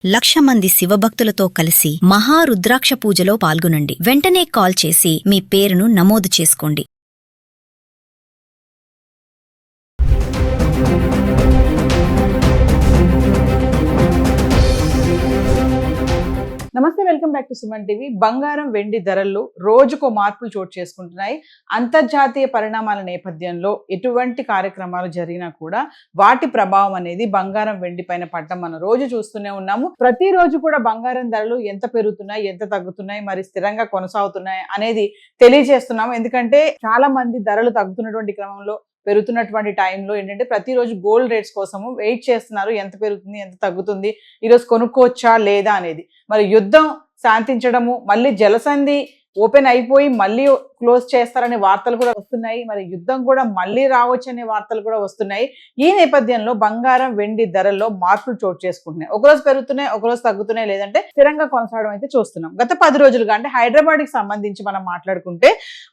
1,00,000 మంది శివభక్తులతో కలిసి మహారుద్రాక్ష పూజలో పాల్గొనండి. వెంటనే కాల్ చేసి మీ పేరును నమోదు చేసుకోండి. నమస్తే, welcome back to Suman TV. బంగారం వెండి ధరల్లో రోజుకో మార్పులు చోటు చేసుకుంటున్నాయి. అంతర్జాతీయ పరిణామాల నేపథ్యంలో ఎటువంటి కార్యక్రమాలు జరిగినా కూడా వాటి ప్రభావం అనేది బంగారం వెండి పైన పడటం మనం రోజు చూస్తూనే ఉన్నాము. ప్రతిరోజు కూడా బంగారం ధరలు ఎంత పెరుగుతున్నాయి, ఎంత తగ్గుతున్నాయి, మరి స్థిరంగా కొనసాగుతున్నాయి అనేది తెలియజేస్తున్నాము. ఎందుకంటే చాలా మంది ధరలు తగ్గుతున్నటువంటి క్రమంలో, పెరుగుతున్నటువంటి టైంలో ఏంటంటే ప్రతిరోజు గోల్డ్ రేట్స్ కోసము వెయిట్ చేస్తున్నారు. ఎంత పెరుగుతుంది, ఎంత తగ్గుతుంది, ఈరోజు కొనుక్కోవచ్చా లేదా అనేది. మరి యుద్ధం శాంతించడము, మళ్ళీ జలసంధి ఓపెన్ అయిపోయి మళ్ళీ క్లోజ్ చేస్తారనే వార్తలు కూడా వస్తున్నాయి. మరి యుద్ధం కూడా మళ్ళీ రావచ్చు అనే వార్తలు కూడా వస్తున్నాయి. ఈ నేపథ్యంలో బంగారం వెండి ధరల్లో మార్పులు చోటు చేసుకుంటున్నాయి. ఒకరోజు పెరుగుతున్నాయి, ఒకరోజు తగ్గుతున్నాయి, లేదంటే స్థిరంగా కొనసాగడం అయితే చూస్తున్నాం. గత 10 రోజులుగా అంటే హైదరాబాద్ కి సంబంధించి మనం మాట్లాడుకుంటే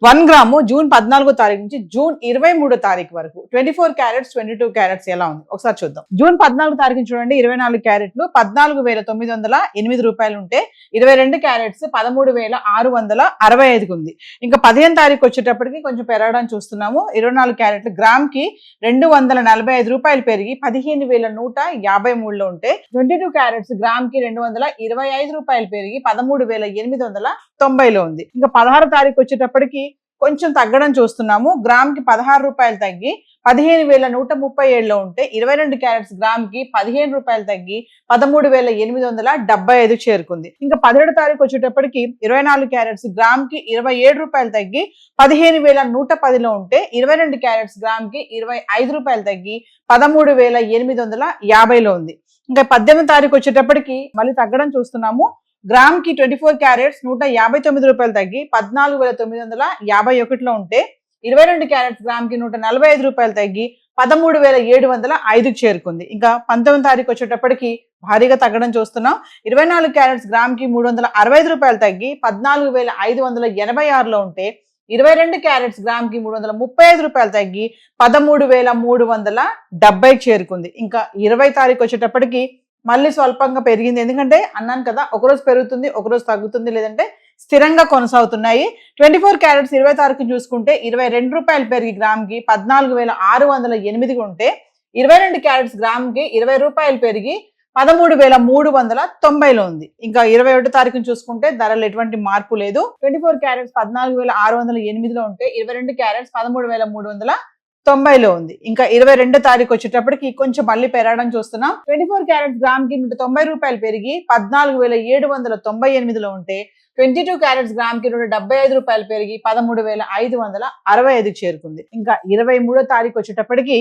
1 గ్రాము జూన్ 14వ తారీఖు నుంచి జూన్ 23వ తారీఖు వరకు 24 క్యారెట్స్ 22 క్యారెట్స్ ఎలా ఉంది ఒకసారి చూద్దాం. జూన్ 14వ తారీఖు చూడండి, 24 క్యారెట్లు 14,908 రూపాయలు ఉంటే 22 క్యారెట్స్ 13,665 ఉంది. ఇంకా 15వ తారీఖు వచ్చేటప్పటికి కొంచెం పెరగడం చూస్తున్నాము. 24 క్యారెట్లు గ్రామ్ కి 245 రూపాయలు పెరిగి 15,153లో ఉంటే 22 క్యారెట్స్ గ్రామ్ కి 225 రూపాయలు పెరిగి 13,890లో ఉంది. ఇంకా 16వ తారీఖు వచ్చేటప్పటికి కొంచెం తగ్గడం చూస్తున్నాము. గ్రామ్ కి 16 రూపాయలు తగ్గి 15,137లో ఉంటే 22 క్యారెట్స్ గ్రామ్ కి 15 రూపాయలు తగ్గి 13,875 చేరుకుంది. ఇంకా 17వ తారీఖు వచ్చేటప్పటికి 24 క్యారెట్స్ గ్రామ్ కి 27 రూపాయలు తగ్గి 15,110లో ఉంటే 22 క్యారెట్స్ గ్రామ్ కి 25 రూపాయలు తగ్గి 13,850లో ఉంది. ఇంకా 18వ తారీఖు వచ్చేటప్పటికి మళ్ళీ తగ్గడం చూస్తున్నాము. గ్రామ్ కి 24 క్యారెట్స్ 159 రూపాయలు తగ్గి 14,951లో ఉంటే 22 క్యారెట్స్ గ్రామ్ కి 145 రూపాయలు తగ్గి 13,705 చేరుకుంది. ఇంకా 19వ తారీఖు వచ్చేటప్పటికి భారీగా తగ్గడం చూస్తున్నాం. 24 క్యారెట్స్ గ్రామ్ కి 365 రూపాయలు తగ్గి 14,586లో ఉంటే 22 క్యారెట్స్ గ్రామ్ కి 335 రూపాయలు తగ్గి 13,370 చేరుకుంది. ఇంకా 20వ తారీఖు వచ్చేటప్పటికి మళ్ళీ స్వల్పంగా పెరిగింది. ఎందుకంటే అన్నాను కదా, ఒకరోజు పెరుగుతుంది, ఒకరోజు తగ్గుతుంది, లేదంటే స్థిరంగా కొనసాగుతున్నాయి. 24 క్యారెట్స్ 20వ తారీఖు చూసుకుంటే 22 రూపాయలు పెరిగి గ్రామ్ కి 14,608 ఉంటే 22 క్యారెట్స్ గ్రామ్ కి 20 రూపాయలు పెరిగి 13,390లో ఉంది. ఇంకా 21వ తారీఖు చూసుకుంటే ధరలు ఎటువంటి మార్పు లేదు. 24 క్యారెట్స్ 14,608లో ఉంటే 22 క్యారెట్స్ 13,390లో ఉంది. ఇంకా 22వ తారీఖు వచ్చేటప్పటికి కొంచెం మళ్ళీ పెరగడం చూస్తున్నాం. 24 క్యారెట్స్ గ్రామ్ కి 190 రూపాయలు పెరిగి 14,798లో ఉంటే 22 క్యారెట్స్ గ్రామ్ కి 175 రూపాయలు పెరిగి 13,565 చేరుకుంది. ఇంకా 23వ తారీఖు వచ్చేటప్పటికి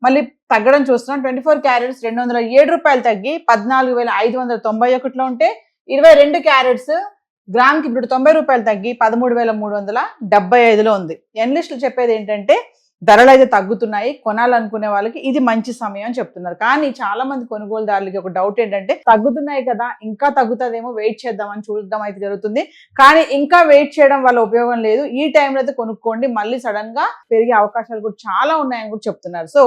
మళ్ళీ తగ్గడం చూస్తున్నాం. 24 క్యారెట్స్ 207 రూపాయలు తగ్గి 14,591లో ఉంటే 22 క్యారెట్స్ గ్రామ్ కి 90 రూపాయలు తగ్గి 13,375లో ఉంది. ఎనలిస్టులు చెప్పేది ఏంటంటే ధరలు అయితే తగ్గుతున్నాయి, కొనాలనుకునే వాళ్ళకి ఇది మంచి సమయం అని చెప్తున్నారు. కానీ చాలా మంది కొనుగోలుదారులకి ఒక డౌట్ ఏంటంటే తగ్గుతున్నాయి కదా, ఇంకా తగ్గుతుందేమో, వెయిట్ చేద్దామని చూడడం అయితే జరుగుతుంది. కానీ ఇంకా వెయిట్ చేయడం వల్ల ఉపయోగం లేదు. ఈ టైంలో అయితే కొనుక్కోండి, మళ్ళీ సడన్ గా పెరిగే అవకాశాలు కూడా చాలా ఉన్నాయని కూడా చెప్తున్నారు. సో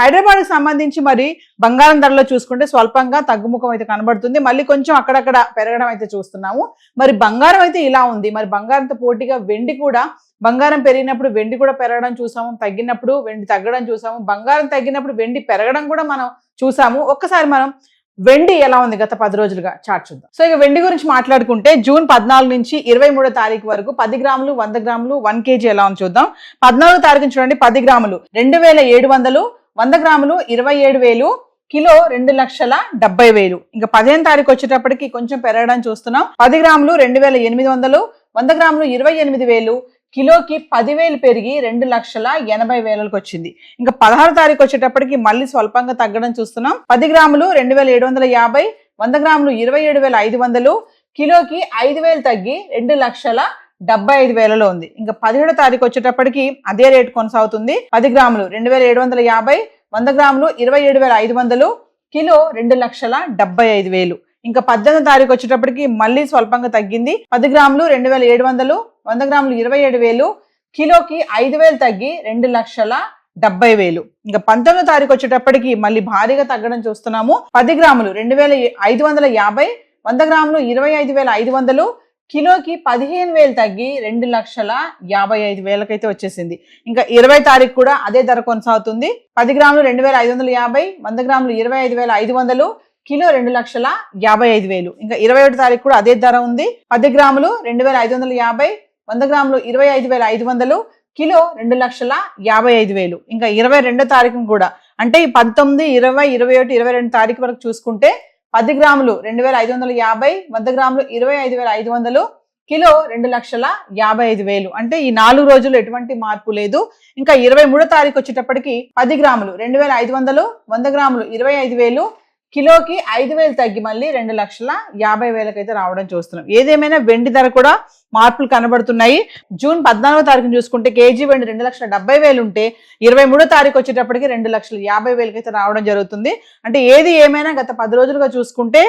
హైదరాబాద్ కి సంబంధించి మరి బంగారం ధరలో చూసుకుంటే స్వల్పంగా తగ్గుముఖం అయితే కనబడుతుంది. మళ్ళీ కొంచెం అక్కడక్కడ పెరగడం అయితే చూస్తున్నాము. మరి బంగారం అయితే ఇలా ఉంది. మరి బంగారంతో పోటీగా వెండి కూడా, బంగారం పెరిగినప్పుడు వెండి కూడా పెరగడం చూసాము, తగ్గినప్పుడు వెండి తగ్గడం చూసాము, బంగారం తగ్గినప్పుడు వెండి పెరగడం కూడా మనం చూసాము. ఒక్కసారి మనం వెండి ఎలా ఉంది గత 10 రోజులుగా చార్ట్ చూద్దాం. సో ఇక వెండి గురించి మాట్లాడుకుంటే జూన్ 14 నుంచి 23వ తారీఖు వరకు 10 గ్రాములు, 100 గ్రాములు, 1 కేజీ ఎలా ఉంది చూద్దాం. 14వ తారీఖు చూడండి, 10 గ్రాములు 2,700, 100 గ్రాములు 27,000, కిలో 2,70,000. ఇంకా 15వ తారీఖు వచ్చేటప్పటికి కొంచెం పెరగడం చూస్తున్నాం. 10 గ్రాములు 2,800, 100 గ్రాములు 28,000, కిలోకి 10,000 పెరిగి 2,80,000లకు వచ్చింది. ఇంకా 16వ తారీఖు వచ్చేటప్పటికి మళ్ళీ స్వల్పంగా తగ్గడం చూస్తున్నాం. 10 గ్రాములు 2,750, 100 గ్రాములు 27,500, కిలోకి 5,000 తగ్గి 2,75,000లో ఉంది. ఇంకా 17వ తారీఖు వచ్చేటప్పటికి అదే రేటు కొనసాగుతుంది. 10 గ్రాములు 2,750, 100 గ్రాములు 27,500, కిలో 2,75,000. ఇంకా 18వ తారీఖు వచ్చేటప్పటికి మళ్ళీ స్వల్పంగా తగ్గింది. 10 గ్రాములు 2,700, 100 గ్రాములు 27,000, కిలోకి 5,000 తగ్గి 70,000. ఇంకా 19వ తారీఖు వచ్చేటప్పటికి మళ్ళీ భారీగా తగ్గడం చూస్తున్నాము. 10 గ్రాములు 2,550, 100 గ్రాములు 25,500, కిలోకి 15,000 తగ్గి 2,55,000 అయితే వచ్చేసింది. ఇంకా 20 తారీఖు కూడా అదే ధర కొనసాగుతుంది. 10 గ్రాములు 2,550, 100 గ్రాములు 25,500, కిలో 2,55,000. ఇంకా 21 తారీఖు కూడా అదే ధర ఉంది. 10 గ్రాములు 2,550, 100 గ్రాములు 25,500, కిలో 2,55,000. ఇంకా 22 తారీఖు కూడా అంటే ఈ 19, 20, 21, 22 తారీఖు వరకు చూసుకుంటే 10 గ్రాములు 2,550, 100 గ్రాములు 25,500, కిలో 2,55,000. అంటే ఈ 4 రోజులు ఎటువంటి మార్పు లేదు. ఇంకా 23వ తారీఖు వచ్చేటప్పటికి 10 గ్రాములు 2,500, 100 గ్రాములు 25,000, కిలోకి 5,000 తగ్గి మళ్ళీ 2,50,000 అయితే రావడం చూస్తున్నాం. ఏదేమైనా వెండి ధర కూడా మార్పులు కనబడుతున్నాయి. జూన్ 14వ తారీఖున చూసుకుంటే కేజీ వెండి 2,70,000 ఉంటే 23వ తారీఖు వచ్చేటప్పటికి 2,50,000 అయితే రావడం జరుగుతుంది. అంటే ఏది ఏమైనా గత 10 రోజులుగా చూసుకుంటే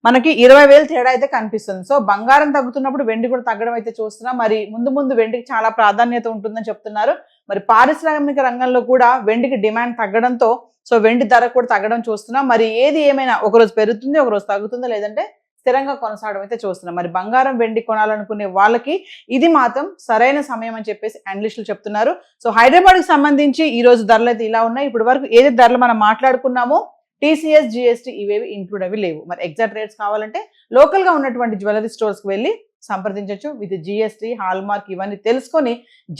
మనకి 20,000 తేడా అయితే కనిపిస్తుంది. సో బంగారం తగ్గుతున్నప్పుడు వెండి కూడా తగ్గడం అయితే చూస్తున్నాం. మరి ముందు వెండికి చాలా ప్రాధాన్యత ఉంటుందని చెప్తున్నారు. మరి పారిశ్రామిక రంగంలో కూడా వెండికి డిమాండ్ తగ్గడంతో సో వెండి ధర కూడా తగ్గడం చూస్తున్నాం. మరి ఏది ఏమైనా ఒకరోజు పెరుగుతుంది, ఒకరోజు తగ్గుతుందో, లేదంటే స్థిరంగా కొనసాగడం అయితే చూస్తున్నాం. మరి బంగారం వెండి కొనాలనుకునే వాళ్ళకి ఇది మాత్రం సరైన సమయం అని చెప్పేసి అనలిస్టులు చెప్తున్నారు. సో హైదరాబాద్కి సంబంధించి ఈ రోజు ధరలు అయితే ఇలా ఉన్నాయి. ఇప్పటి వరకు ఏది ధరలు మనం మాట్లాడుకున్నామో టీసీఎస్, జిఎస్టీ ఇవేవి ఇంక్లూడ్ అవి లేవు. మరి ఎగ్జాక్ట్ రేట్స్ కావాలంటే లోకల్ గా ఉన్నటువంటి జ్యువెలరీ స్టోర్స్ కి వెళ్ళి సంప్రదించవచ్చు. విత్ జిఎస్టీ, హాల్ మార్క్ ఇవన్నీ తెలుసుకొని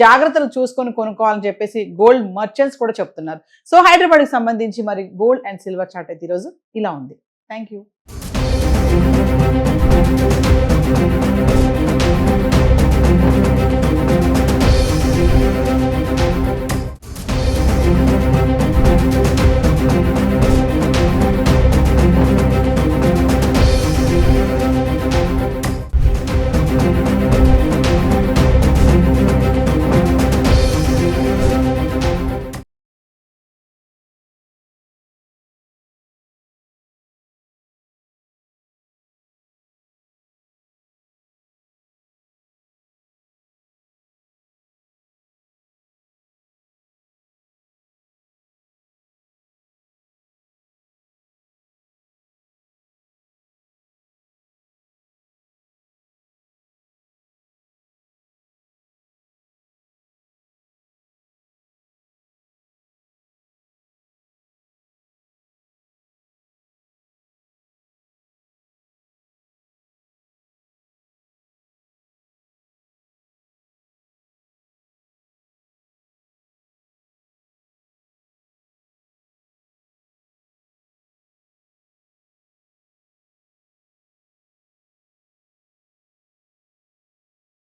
జాగ్రత్తలు చూసుకొని కొనుక్కోవాలని చెప్పేసి గోల్డ్ మర్చెంట్స్ కూడా చెప్తున్నారు. సో హైదరాబాద్కి సంబంధించి మరి గోల్డ్ అండ్ సిల్వర్ చార్ట్ అయితే ఈరోజు ఇలా ఉంది. Thank you.